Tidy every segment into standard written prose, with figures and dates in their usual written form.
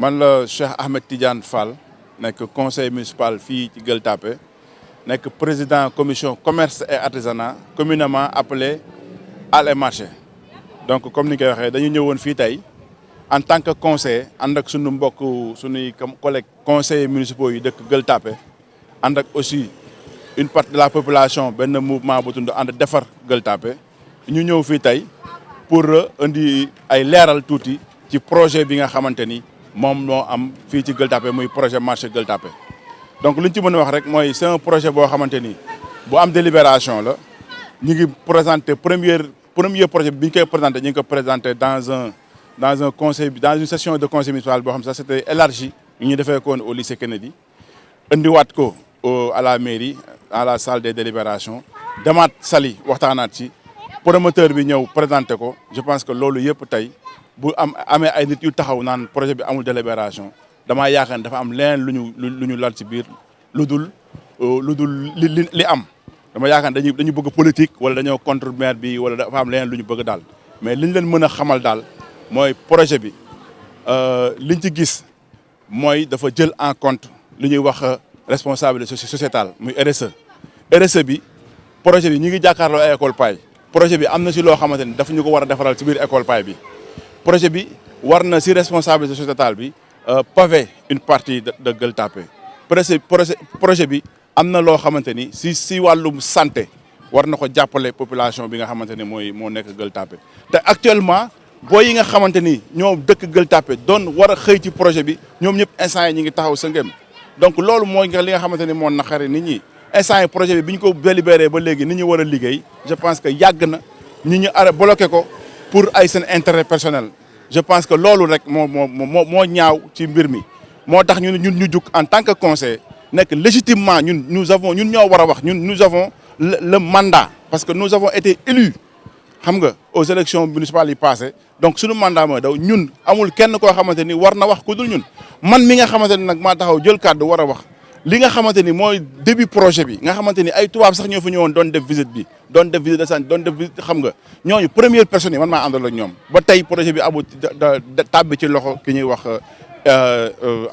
man la Cheikh Ahmed Tidiane Fall nekk conseil municipal fii ci Gueule Tapée nekk président commission commerce et artisanat communément appelé Halles et Marchés. Donc comme ni koy waxee dañu ñëwoon fii tey en tant que conseiller ànd ak sunu mbokk sunuy collègues conseillers municipaux yi dëkk Gueule Tapée ànd ak aussi une partie de la population benn mouvement bu tudd ànd defar Gueule Tapée ñu ñëw fii tey pour indi ay leeral tuuti ci projet bi nga xamante ni moom moo am fii ci Gueule Tapée muy projet marché Gueule Tapée. Donc li ñu ci mën a wax rek mooy c'est un projet boo xamante ni bu am délibération la ñu ngi présenté premier projet bi ñu koy présenté ñu ngi ko présenté dans un conseil dans une session de conseil municipal boo xam sax c'était élargi ñu defee ko woon au lycée Kennedy indiwaat ko à la mairie à la salle des délibérations demaat Saly waxtaanaat ci promoteur bi ñëw présenté ko. Je pense que loolu yëpp tey bu amee ay nit yu taxaw naan projet bi amul délibération damaa yaakaar ne dafa am leneen lu ñu lal ci biir lu dul li am. dama yaakaar dañu bëgg politique wala dañoo contre maire bi wala dafa am leneen lu ñu bëgg daal mais liñ leen mën a xamal daal mooy projet bi liñ ci gis mooy dafa jël en compte li ñuy wax responsabilité sociétale muy RSE. RSE bi projet bi ñu ngi jàkkaarloo ay école paille projet bi am na si loo xamante ni dafa ñu ko war a defaral ci biir école paille bi projet bi war na si responsabilité sociétale bi pavé une partie de Gueule Tapée. projet bi am na loo xamante ni si wàllum santé war na ko jàppale population bi nga xamante ne moo nekk Gueule Tapée te actuellement boo yi nga xamante ni ñoo dëkk Gueule Tapée doon war a xëy ci projet bi ñoom ñëpp instant yi ñu ngi taxaw sa ngëm donc loolu mooy li nga xamante ni moo naqari nit ñi instant yi projet bi ñu ko délibéré ba léegi nit ñi war a liggéey je pense que yàgg na nit ñi bloqué ko pour ay seen intérêt personnel. Je pense que loolu rek moo ñaaw ci mbir mi moo tax ñu jug en tant que conseiller nekk légitimement ñun ñoo war a wax nous avons le mandat parce que nous avons été élus xam nga aux élections municipales yi passées donc suñu mandat mooy daw ñun amul kenn koo xamante ni war na wax ku dul ñun man mi nga xamante ni nag maa taxaw jël kàddu war a wax li nga xamante ni mooy début projet bi nga xamante ni ay tubaab sax ñoo fa ñëwoon doon def visite bi doon def visite de santé doon def visite xam nga ñooñu première personne yi man maa àndal ak ñoom ba tey projet bi abu tàbbi ci loxo ki ñuy wax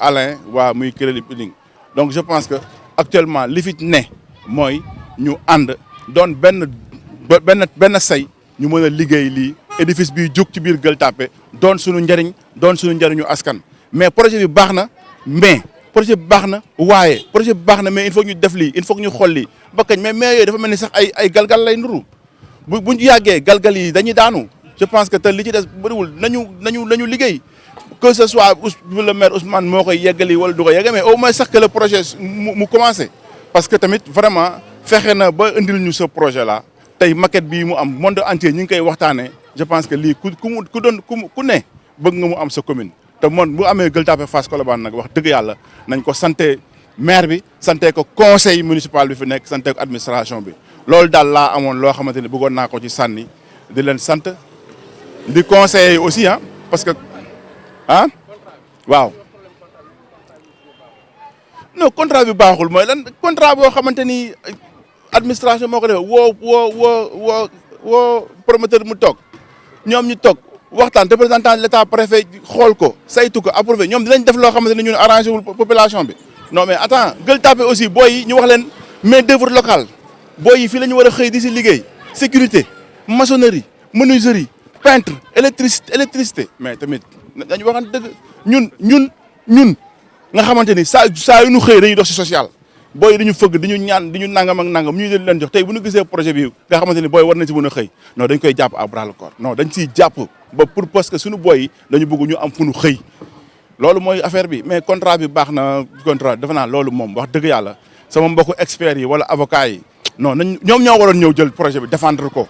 Alain waa muy crédit building donc je pense que actuellement li fi ne mooy ñu ànd doon benn say ñu mën a liggéey lii édifice bi jóg ci biir Gueule Tapée doon suñu njëriñ doon suñu njëriñu askan mais projet bi baax na mais projet bi baax na waaye projet bi baax na mais il faut ñu def lii il faut que ñu xool lii ba kañ mais yooyu dafa mel ni sax ay galgal lay nuru buñ yàggee galgal yi dañuy daanu je pense que te li ci des bëriwul nañu liggéey que ce soit le maire Ousmane moo koy yeggali wala du ko yegg mais au moins sax que le projet mu commencé parce que tamit vraiment fexe na ba indil ñu ce projet là tey maquette bii mu am monde entier ñu ngi koy waxtaanee je pense que lii ku ne bëgg nga mu am sa commune te moom bu amee Gueule Tapée Fass Colobane nag wax dëgg yàlla nañ ko santé maire bi santé ko conseil municipal bi fi nekk santé ko administration bi loolu daal laa amoon loo xamante ni bëggoon naa ko ci sànni di leen sant di conseiller aussi parce que waaw non contrat bi baaxul mooy lan contrat boo xamante ni administration moo ko defee woo promoteur mu toog ñoom ñu toog waxtaan représentant de l'état préfet xool ko saytu ko approuvé ñoom dinañ def loo xamante ni ñun arrangé wul population bi non mais attends Gueule Tapée aussi booy yi ñu wax leen main d'œuvre locale booy yi fii la ñu war a xëy di si liggéey sécurité maçonnerie menuiserie peintre électricité mais tamit dañu waxante dëgg ñun nga xamante ni saa yu ñu xëy dañuy dox si social booy yi dañu fëgg di ñu ñaan di ñu nangam ak nangam ñu leen jox tey bu ñu gisee projet bi nga xamante ni booy war nañ si mën a xëy non dañ koy jàpp à bras le corps non dañ siy jàpp ba pour parce que suñu booy yi dañu bëgg ñu am fu ñu xëy loolu mooy affaire bi mais contrat bi baax na contrat defe naa loolu moom wax dëgg yàlla sama mbokku experts yi wala avocats yi non ñoom ñoo waroon ñëw jël projet bi défendre ko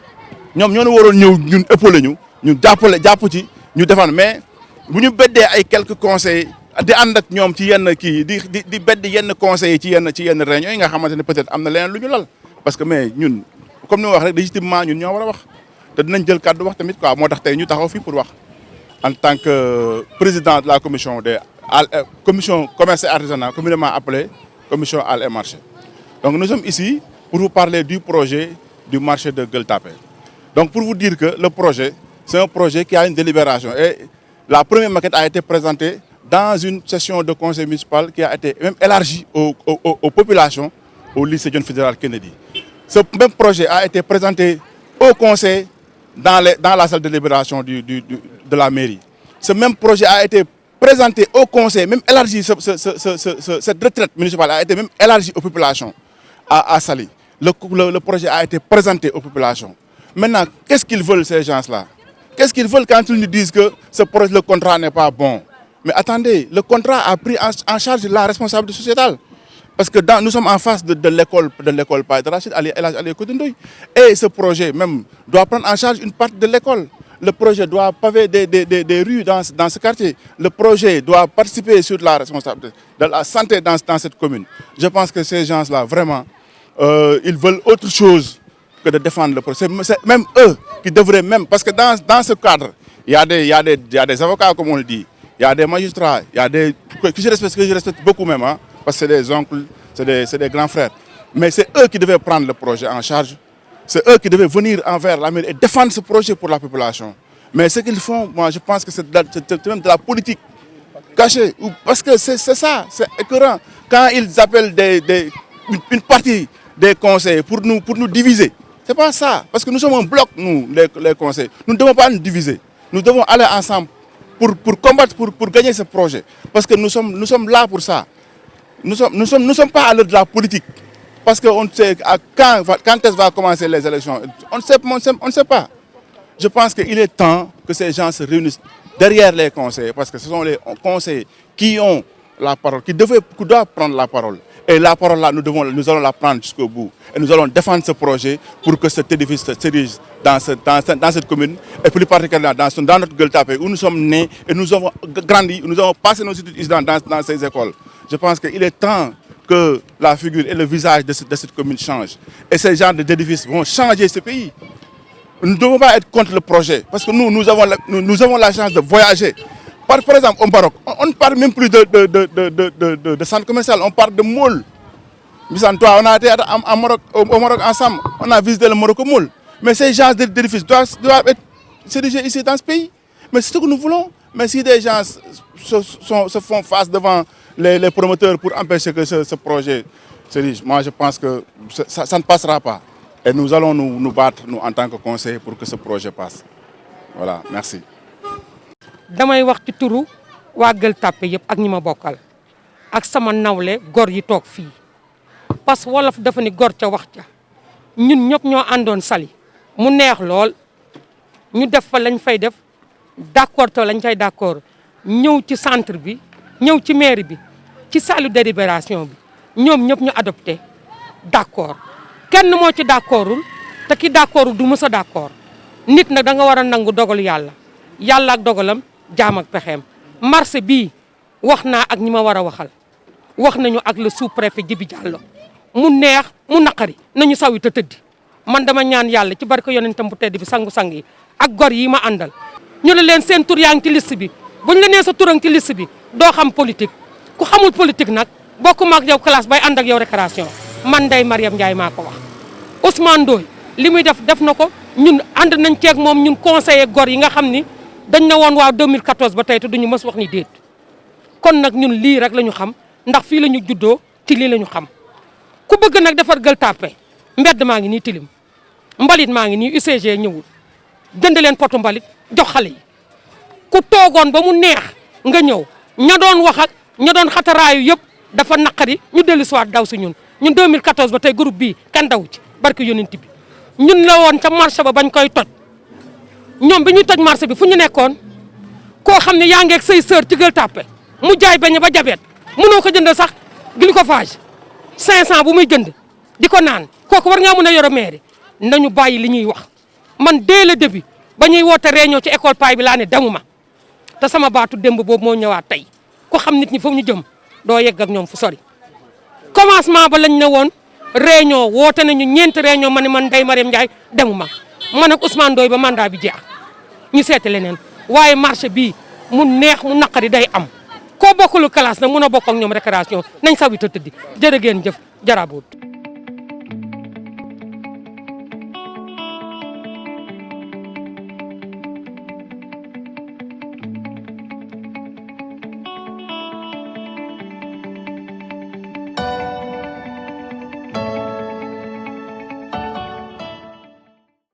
ñoom ñoo waroon ñëw ñun épauler ñu jàpp ci ñu défendre mais bu ñu beddee ay quelques conseils di ànd ak ñoom ci yenn kii di bedd yenn conseils ci yenn réunions yi nga xamante ne peut-être am na leneen lu ñu lal parce que mais ñun comme ni ma wax rek légitimement ñun ñoo war a wax te dinañ jël kàddu wax tamit quoi moo tax tey ñu taxaw fii pour wax en tant que président de la commission commission commerce et artisanat communément appelée commission Halles et Marchés. Donc nous sommes ici pour vous parler du projet du marché de Gueule Tapée. Donc pour vous dire que le projet, c'est un projet qui a une délibération et la première maquette a été présentée dans une session de conseil municipal qui a été même élargie aux populations au lycée John Fitzgerald Kennedy. Ce même projet a été présenté au conseil dans la salle de délibération de la mairie. Ce même projet a été présenté au conseil, même élargi, cette retraite municipale a été même élargie aux populations à Saly. Le projet a été présenté aux populations. Maintenant, qu'est-ce qu'ils veulent ces gens-là? Qu'est-ce qu'ils veulent quand ils nous disent que le contrat n'est pas bon? Mais attendez, le contrat a pris en charge la responsabilité sociétale. Parce que nous sommes en face de l'école Païd Rachid, et ce projet même doit prendre en charge une partie de l'école. Le projet doit paver des rues dans ce quartier. Le projet doit participer sur la responsabilité de la santé dans cette commune. Je pense que ces gens-là, vraiment, ils veulent autre chose que de défendre le projet. C'est même eux qui devraient même, parce que dans ce cadre, il y a des avocats, comme on le dit, il y a des magistrats, il y a des que je respecte beaucoup même, hein, parce que c'est des oncles, c'est des grands frères. Mais c'est eux qui devaient prendre le projet en charge. C'est eux qui devaient venir envers la mairie et défendre ce projet pour la population. Mais ce qu'ils font, moi je pense que c'est même de la politique cachée. Parce que c'est ça, c'est écœurant. Quand ils appellent une partie des conseils pour nous diviser, c'est pas ça. Parce que nous sommes un bloc, nous, les conseils. Nous ne devons pas nous diviser. Nous devons aller ensemble pour combattre, pour gagner ce projet. Parce que nous sommes là pour ça. Nous ne sommes pas à l'heure de la politique. Parce qu'on ne sait quand est-ce va commencer les élections. On ne sait pas. Je pense qu'il est temps que ces gens se réunissent derrière les conseillers. Parce que ce sont les conseillers qui ont la parole, qui doivent prendre la parole. Et la parole là, nous allons la prendre jusqu'au bout. Et nous allons défendre ce projet pour que cet édifice se dirige dans cette commune. Et plus particulièrement dans notre Gueule Tapée, où nous sommes nés et nous avons grandi, nous avons passé nos études dans ces écoles. Je pense qu'il est temps que la figure et le visage de cette commune changent. Et ces genres d'édifices vont changer ce pays. Nous ne devons pas être contre le projet. Parce que nous avons la chance de voyager. Par exemple, au Maroc, on ne parle même plus de centre commercial, on parle de mall. On a été au Maroc ensemble, on a visité le Morocco Mall. Mais ces genres d'édifices doivent être dirigés ici dans ce pays. Mais c'est ce que nous voulons. Mais si des gens se font face devant les promoteurs pour empêcher que ce projet se dirige, moi je pense que ça ne passera pas. Et nous allons nous battre, nous, en tant que conseil, pour que ce projet passe. Voilà, merci. damay wax ci turu waa Gueule Tapée yëpp ak ñi ma bokkal ak sama nawle gor yi toog fii parce que wolof dafa ni gor ca wax ca ñun ñëpp ñoo àndoon Saly mu neex lool ñu def fa lañ fay def d'accord to lañ fay d'accord ñëw ci centre bi ñëw ci mairie bi ci salle de délibération bi ñoom ñëpp ñu adopté d'accord kenn moo ci d'accordul te ki d'accordul du mës a d'accord nit nag da nga war a nangu dogal yàlla ak dogalam jaam ak pexeem marché bii wax naa ak ñi ma war a waxal wax nañu ak le sous-préfet Djibi Diallo mu neex mu naqari nañu sawi te tëddi man dama ñaan yàlla ci barke yonentam bu tedd bi sangu-sang yi ak gor yi ma àndal ñu ne leen seen tur yaa ngi ci liste bi buñ la nee sa turam ci liste bi doo xam politique ku xamul politique nag bokkuma ak yow classe bay ànd ak yow récréation man Ndeye Mariam Ndiaye maa ko wax Ousmane Ndoye li muy def na ko ñun ànd nañ ceeg moom ñun conseiller gor yi nga xam ni dañ na woon waaw 2014 ba tey te duñu mës wax ni déet kon nag ñun lii rek la ñu xam ndax fii la ñu juddoo ci lii la ñu xam ku bëgg nag defar Gueule Tapée mbedd maa ngi nii tilim mbalit maa ngi nii UCG ñëwul jënd leen potu mbalit jox xale yi ku toogoon ba mu neex nga ñëw ña doon wax ak ña doon xataraayu yëpp dafa naqari ñu dellu si waat daw si ñun 2014 ba tey groupe bii kan daw ci barke yonent bi ñun la woon ca marché ba bañ koy toj ñoom bi ñuy toj marché bi fu ñu nekkoon koo xam ne yaa ngi ak say sœur ci Gueule Tapée mu jaay beñe ba jabet mënoo ko jëndal sax glycophage 500 bu muy jënd di ko naan kooku war ngaa mën a yore mairie nañu bàyyi li ñuy wax man dès le début ba ñuy woote réunion ci école Paye bi laa ne demuma te sama baatu démb boobu moo ñëwaat tey ku xam nit ñi foofu ñu jëm doo yegg ak ñoom fu sori commencement ba lañ ne woon réunion woote nañu ñeenti réunion ma ne man Ndeye Mariam Ndiaye demuma man ak Ousmane Ndoye ba mandat bi jeex ñu seeti leneen waaye marché bii mu neex mu naqari day am koo bokkulu classe nag mun a bokk ak ñoom récréation nañ sawi ta tëddi jërë ngeen jëf jaraboot